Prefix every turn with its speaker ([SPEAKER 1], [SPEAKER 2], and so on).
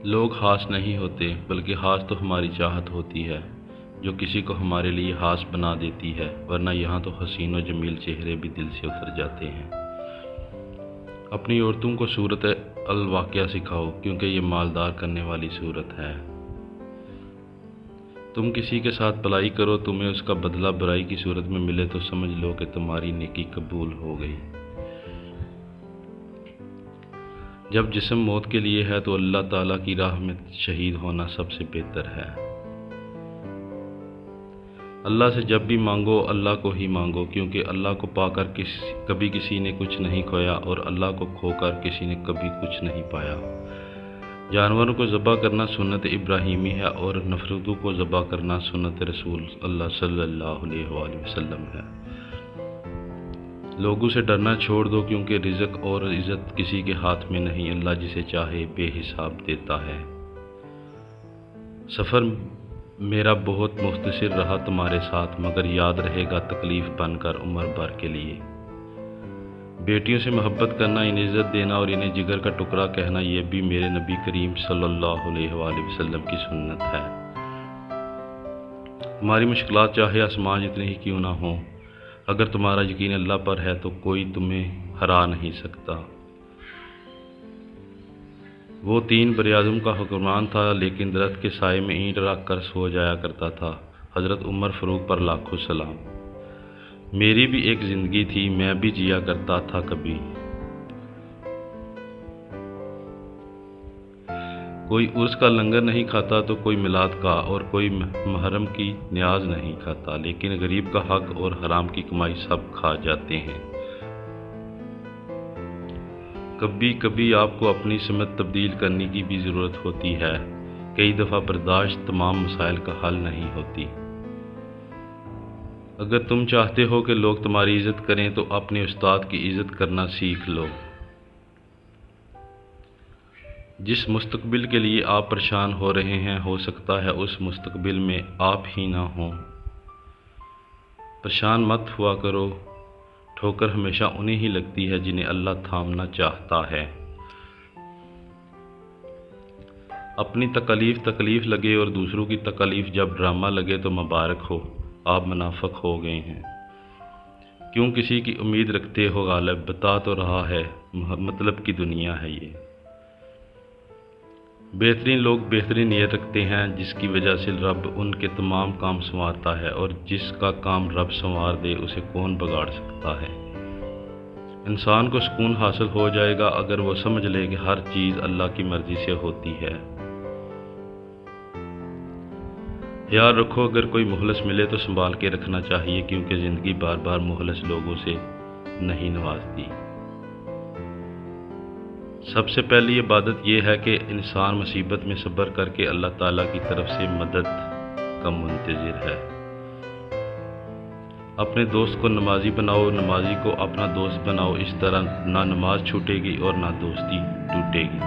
[SPEAKER 1] لوگ خاص نہیں ہوتے، بلکہ خاص تو ہماری چاہت ہوتی ہے جو کسی کو ہمارے لیے خاص بنا دیتی ہے، ورنہ یہاں تو حسین و جمیل چہرے بھی دل سے اتر جاتے ہیں۔ اپنی عورتوں کو صورت الواقعہ سکھاؤ، کیونکہ یہ مالدار کرنے والی صورت ہے۔ تم کسی کے ساتھ بھلائی کرو، تمہیں اس کا بدلہ برائی کی صورت میں ملے تو سمجھ لو کہ تمہاری نیکی قبول ہو گئی۔ جب جسم موت کے لیے ہے تو اللہ تعالیٰ کی راہ میں شہید ہونا سب سے بہتر ہے۔ اللہ سے جب بھی مانگو اللہ کو ہی مانگو، کیونکہ اللہ کو پا کر کبھی کسی نے کچھ نہیں کھویا اور اللہ کو کھو کر کسی نے کبھی کچھ نہیں پایا۔ جانوروں کو ذبح کرنا سنت ابراہیمی ہے اور نفرتوں کو ذبح کرنا سنت رسول اللہ صلی اللہ علیہ وآلہ وسلم ہے۔ لوگوں سے ڈرنا چھوڑ دو، کیونکہ رزق اور عزت کسی کے ہاتھ میں نہیں، اللہ جسے چاہے بے حساب دیتا ہے۔ سفر میرا بہت مختصر رہا تمہارے ساتھ، مگر یاد رہے گا تکلیف بن کر عمر بھر کے لیے۔ بیٹیوں سے محبت کرنا، انہیں عزت دینا اور انہیں جگر کا ٹکڑا کہنا، یہ بھی میرے نبی کریم صلی اللہ علیہ وآلہ وسلم کی سنت ہے۔ تمہاری مشکلات چاہے آسمان جتنے ہی کیوں نہ ہوں، اگر تمہارا یقین اللہ پر ہے تو کوئی تمہیں ہرا نہیں سکتا۔ وہ 3 براعظم کا حکمران تھا، لیکن درخت کے سائے میں اینٹ رکھ کر سو جایا کرتا تھا۔ حضرت عمر فاروق پر لاکھوں سلام۔ میری بھی ایک زندگی تھی، میں بھی جیا کرتا تھا کبھی۔ کوئی عرس کا لنگر نہیں کھاتا تو کوئی میلاد کا، اور کوئی محرم کی نیاز نہیں کھاتا، لیکن غریب کا حق اور حرام کی کمائی سب کھا جاتے ہیں۔ کبھی کبھی آپ کو اپنی سمت تبدیل کرنے کی بھی ضرورت ہوتی ہے۔ کئی دفعہ برداشت تمام مسائل کا حل نہیں ہوتی۔ اگر تم چاہتے ہو کہ لوگ تمہاری عزت کریں تو اپنے استاد کی عزت کرنا سیکھ لو۔ جس مستقبل کے لیے آپ پریشان ہو رہے ہیں، ہو سکتا ہے اس مستقبل میں آپ ہی نہ ہوں۔ پریشان مت ہوا کرو، ٹھوکر ہمیشہ انہیں ہی لگتی ہے جنہیں اللہ تھامنا چاہتا ہے۔ اپنی تکلیف لگے اور دوسروں کی تکلیف جب ڈرامہ لگے تو مبارک ہو، آپ منافق ہو گئے ہیں۔ کیوں کسی کی امید رکھتے ہو غالب، بتا تو رہا ہے مطلب کی دنیا ہے یہ۔ بہترین لوگ بہترین نیت رکھتے ہیں، جس کی وجہ سے رب ان کے تمام کام سنوارتا ہے، اور جس کا کام رب سنوار دے اسے کون بگاڑ سکتا ہے۔ انسان کو سکون حاصل ہو جائے گا اگر وہ سمجھ لے کہ ہر چیز اللہ کی مرضی سے ہوتی ہے۔ یاد رکھو اگر کوئی مخلص ملے تو سنبھال کے رکھنا چاہیے، کیونکہ زندگی بار بار مخلص لوگوں سے نہیں نوازتی۔ سب سے پہلی عبادت یہ ہے کہ انسان مصیبت میں صبر کر کے اللہ تعالیٰ کی طرف سے مدد کا منتظر ہے۔ اپنے دوست کو نمازی بناؤ، نمازی کو اپنا دوست بناؤ، اس طرح نہ نماز چھوٹے گی اور نہ دوستی ٹوٹے گی۔